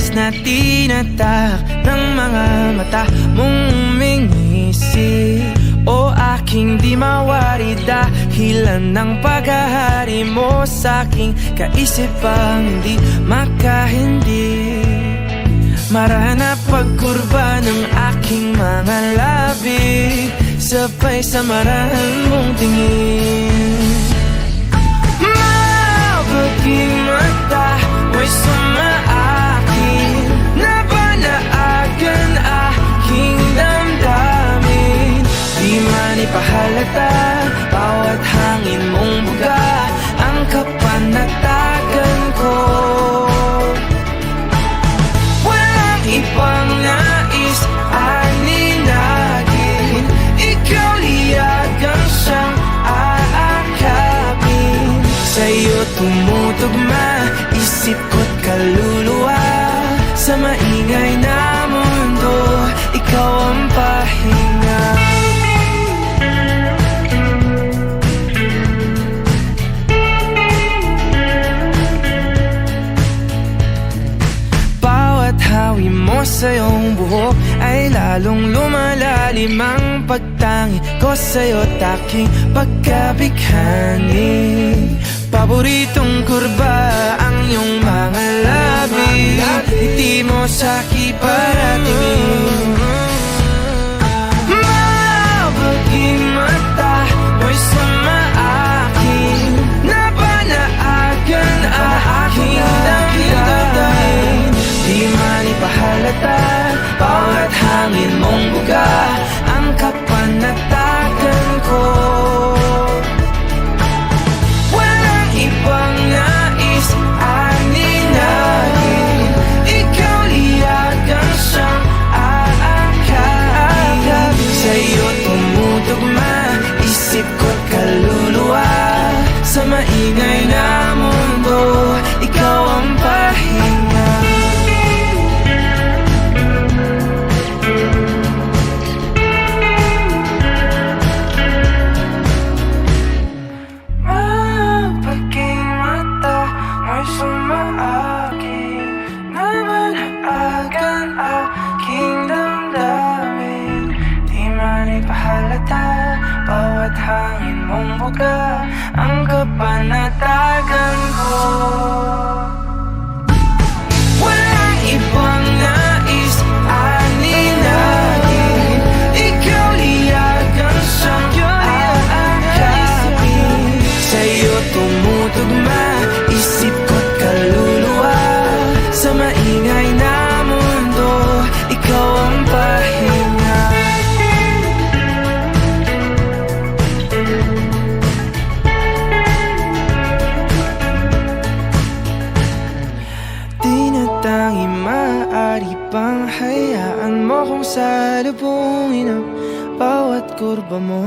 oras na tinatak ng mga mata mong umingisi, o aking di mawari dahilan ng paghahari mo sa'king kaisipang hindi makahindi. Marana pagkurba ng aking mga labi, sabay sa marahan mong tingin. Mabaging mata mo'y sumaakin, nabanaagan aking damdamin. Di man ipahalata, bawat hangin mong buga ang kapanatagan ko. Walang ibang nais aninagin, ikaw liyagang siyang aakapin. Sa'yo tumutugma isip ko't kaluluwa, sa maingay na mundo ikaw ang pahinga. Hawi mo sa iyong buhok ay lalong lumalalim ang pagtangi ko sa'yo, taking pagkabighani. Paboritong kurba ang iyong mga labi, ngiti mo sa'ki paratingin. Mabaging mata mo'y sumaakin, nabanaagan aking damdamin. Di man ipahalata, bawat hangin mong buga ang kapanatagan ko. Walang ibang nais aninagin, ikaw liyagang siyang aakapin. Sa'yo tumutugma isip ko't kaluluwa, sa maingay na mundo ikaw ang pahinga. Bawat hangin mong buga ang kapanatagan ko. Walang ibang nais aninagin, ikaw liyagang siyang aakapin. Sa'yo tumutugma isip ko't kaluluwa, sa maingay na mundo ikaw ang pahinga. Tinatangi maaari bang hayaan mo kung salubungin ang bawat kurba mo?